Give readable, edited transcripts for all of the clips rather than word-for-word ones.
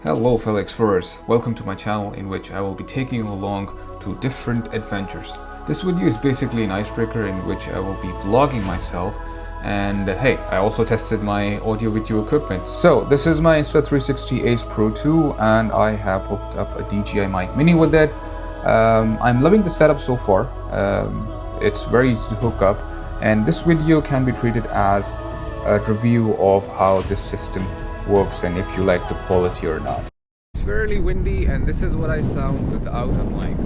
Hello fellow explorers, welcome to my channel in which I will be taking you along to different adventures. This video is basically an icebreaker in which I will be vlogging myself, and hey, I also tested my audio video equipment. So this is my Insta360 Ace Pro 2 and I have hooked up a DJI Mic Mini with it. I'm loving the setup so far. It's very easy to hook up, and this video can be treated as a review of how this system works and if you like the quality or not. It's fairly windy and this is what I sound without a mic.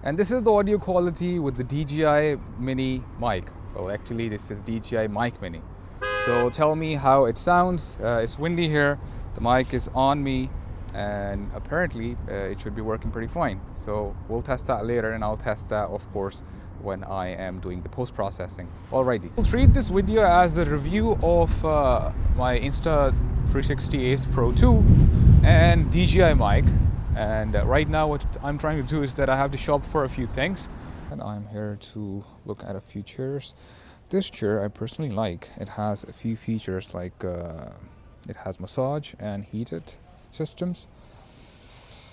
And this is the audio quality with the DJI Mini mic. Well, actually this is DJI Mic Mini. So tell me how it sounds. It's windy here, the mic is on me, and apparently it should be working pretty fine. So we'll test that later, and I'll test that of course when I am doing the post-processing. Alrighty, I'll treat this video as a review of my Insta360 Ace Pro 2 and DJI mic. And right now what I'm trying to do is that I have to shop for a few things, and I'm here to look at a few chairs. This chair I personally like. It has a few features like it has massage and heated systems.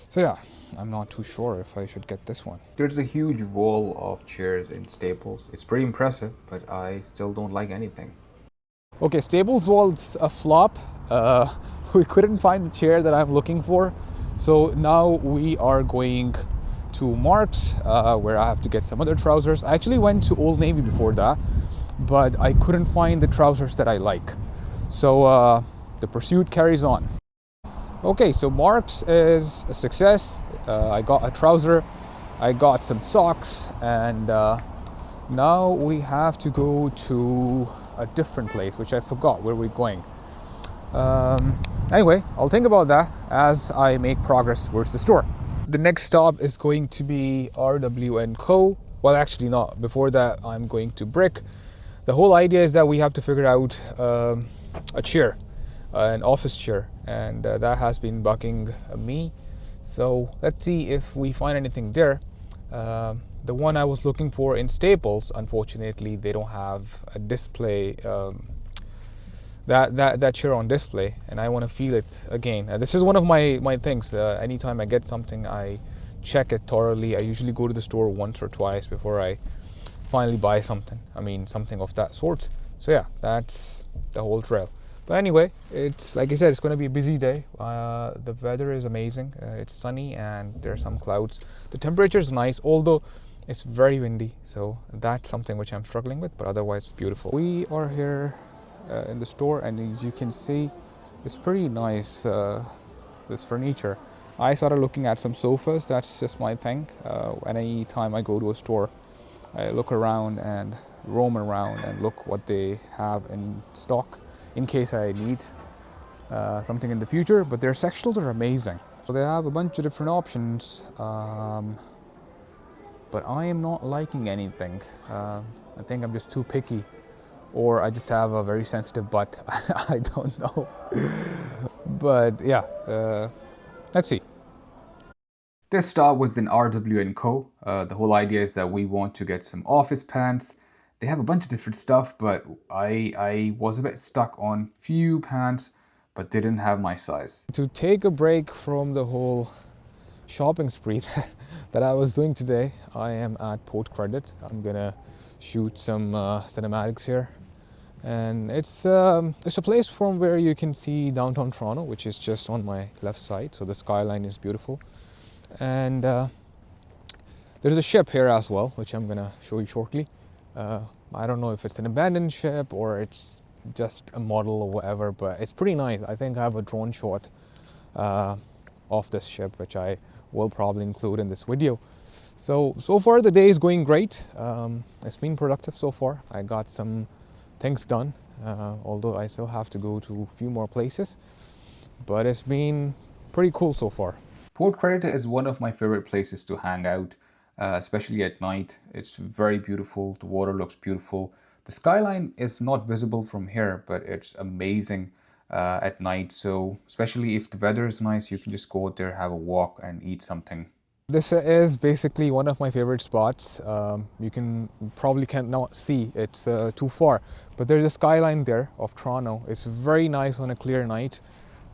So yeah, I'm not too sure if I should get this one. There's a huge wall of chairs in Staples. It's pretty impressive, but I still don't like anything. Okay, Staples wall's a flop. We couldn't find the chair that I'm looking for. So now we are going to Marks, where I have to get some other trousers. I actually went to Old Navy before that, but I couldn't find the trousers that I like. So the pursuit carries on. Okay, so Marks is a success. I got a trouser, I got some socks, and now we have to go to a different place, which I forgot where we're going. Anyway, I'll think about that as I make progress towards the store. The next stop is going to be RW & Co. Well, actually not. Before that, I'm going to Brick. The whole idea is that we have to figure out a chair, an office chair, and that has been bugging me. So let's see if we find anything there. The one I was looking for in Staples, unfortunately, they don't have a display, that chair on display, and I want to feel it again. This is one of my things. Anytime I get something, I check it thoroughly. I usually go to the store once or twice before I finally buy something. I mean, something of that sort. So yeah, that's the whole trail. But anyway, it's like I said, it's going to be a busy day. The weather is amazing. It's sunny and there are some clouds. The temperature is nice, although it's very windy. So that's something which I'm struggling with, but otherwise it's beautiful. We are here in the store, and as you can see, it's pretty nice, this furniture. I started looking at some sofas. That's just my thing. Any time I go to a store, I look around and roam around and look what they have in stock in case I need something in the future. But their sectionals are amazing. So they have a bunch of different options, but I am not liking anything. I think I'm just too picky, or I just have a very sensitive butt. I don't know. But yeah, let's see. This stop was in RW & Co. The whole idea is that we want to get some office pants. They have a bunch of different stuff, but I was a bit stuck on few pants, but didn't have my size. To take a break from the whole shopping spree that I was doing today, I am at Port Credit. I'm gonna shoot some cinematics here, and it's a place from where you can see downtown Toronto, which is just on my left side. So the skyline is beautiful, and there's a ship here as well, which I'm gonna show you shortly. I don't know if it's an abandoned ship or it's just a model or whatever, but it's pretty nice. I think I have a drone shot of this ship, which I will probably include in this video. So far the day is going great. It's been productive so far. I got some things done, although I still have to go to a few more places, but it's been pretty cool so far. Port Credit is one of my favorite places to hang out, especially at night. It's very beautiful. The water looks beautiful. The skyline is not visible from here, but it's amazing at night. So especially if the weather is nice, you can just go out there, have a walk and eat something. This is basically one of my favorite spots. You probably cannot see, it's too far, but there's a skyline there of Toronto. It's very nice on a clear night.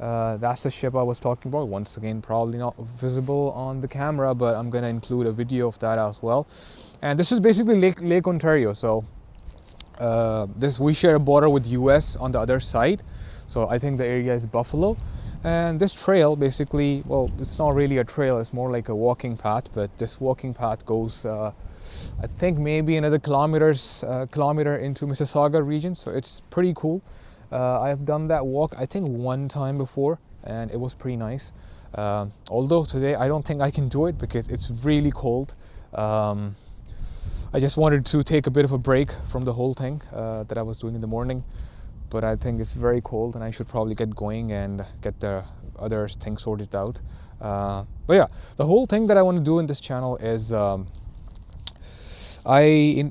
That's the ship I was talking about. Once again, probably not visible on the camera, but I'm gonna include a video of that as well. And this is basically Lake Ontario. So we share a border with US on the other side. So I think the area is Buffalo. And this trail basically, well, it's not really a trail, it's more like a walking path, but this walking path goes I think maybe another kilometer into Mississauga region. So it's pretty cool. I have done that walk I think one time before, and it was pretty nice. Although today I don't think I can do it because it's really cold. I just wanted to take a bit of a break from the whole thing that I was doing in the morning, but I think it's very cold and I should probably get going and get the other things sorted out. But yeah, the whole thing that I want to do in this channel is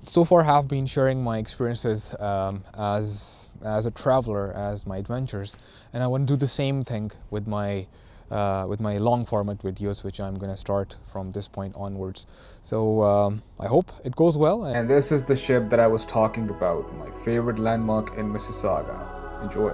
so far have been sharing my experiences as a traveler, as my adventures, and I want to do the same thing with my long format videos, which I'm going to start from this point onwards. So I hope it goes well. And this is the ship that I was talking about, my favorite landmark in Mississauga. Enjoy.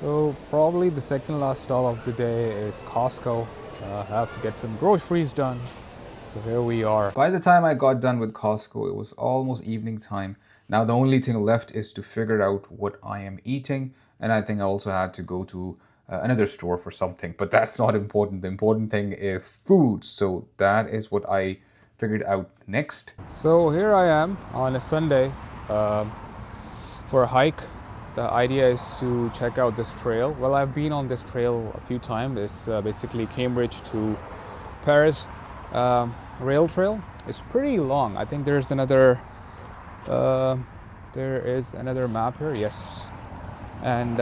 So probably the second last stop of the day is Costco. I have to get some groceries done. So here we are. By the time I got done with Costco, it was almost evening time. Now the only thing left is to figure out what I am eating. And I think I also had to go to another store for something, but that's not important. The important thing is food. So that is what I figured out next. So here I am on a Sunday for a hike. The idea is to check out this trail. Well, I've been on this trail a few times. It's basically Cambridge to Paris rail trail. It's pretty long. I think there is another map here. Yes, and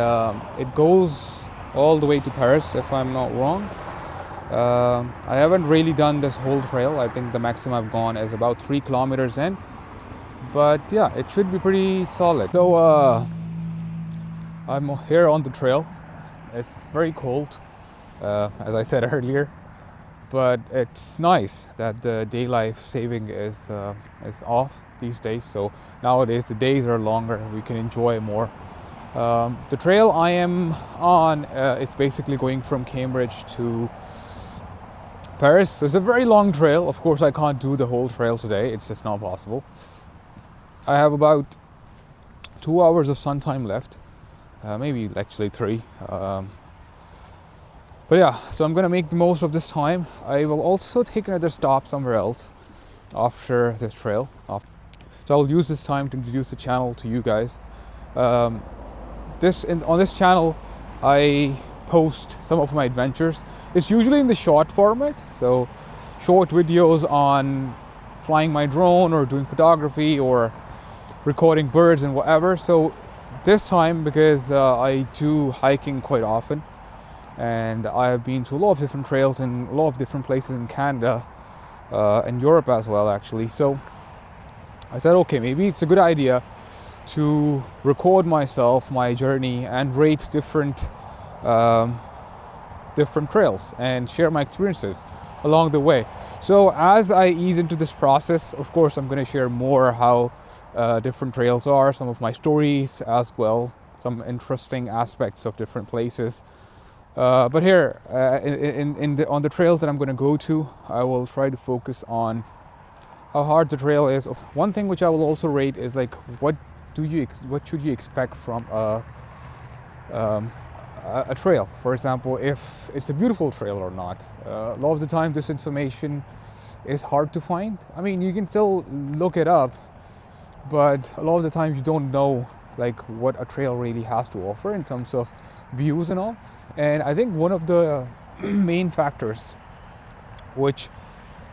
it goes all the way to Paris, if I'm not wrong. I haven't really done this whole trail. I think the maximum I've gone is about 3 kilometers in, but yeah, it should be pretty solid. So I'm here on the trail. It's very cold, as I said earlier, but it's nice that the daylight saving is off these days. So nowadays the days are longer, we can enjoy more. The trail I am on is basically going from Cambridge to Paris. So it's a very long trail. Of course, I can't do the whole trail today. It's just not possible. I have about 2 hours of sun time left. Maybe actually 3. But yeah, so I'm gonna make the most of this time. I will also take another stop somewhere else after this trail. So I'll use this time to introduce the channel to you guys. On this channel, I post some of my adventures. It's usually in the short format, so short videos on flying my drone or doing photography or recording birds and whatever. So this time, because I do hiking quite often, and I have been to a lot of different trails in a lot of different places in Canada and Europe as well, actually. So I said, okay, maybe it's a good idea to record myself, my journey, and rate different trails and share my experiences along the way. So as I ease into this process, of course, I'm going to share more how different trails are, some of my stories as well, some interesting aspects of different places. But here on the trails that I'm going to go to, I will try to focus on how hard the trail is. One thing which I will also rate is like what should you expect from a trail. For example, if it's a beautiful trail or not. A lot of the time this information is hard to find. I mean, you can still look it up, but a lot of the times you don't know like what a trail really has to offer in terms of views and all. And I think one of the main factors which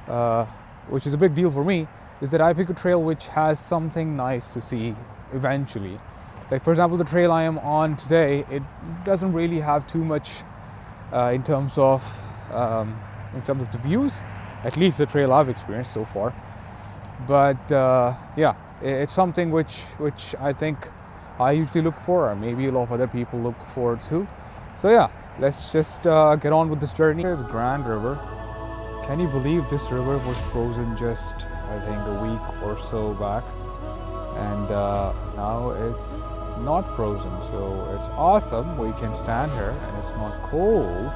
is a big deal for me is that I pick a trail which has something nice to see eventually. Like for example, the trail I am on today, it doesn't really have too much in terms of the views, at least the trail I've experienced so far. But yeah, it's something which I think I usually look for, or maybe a lot of other people look for too. So yeah, let's just get on with this journey. Here's Grand River. Can you believe this river was frozen just, I think, a week or so back, and now it's not frozen, so it's awesome. We can stand here and it's not cold.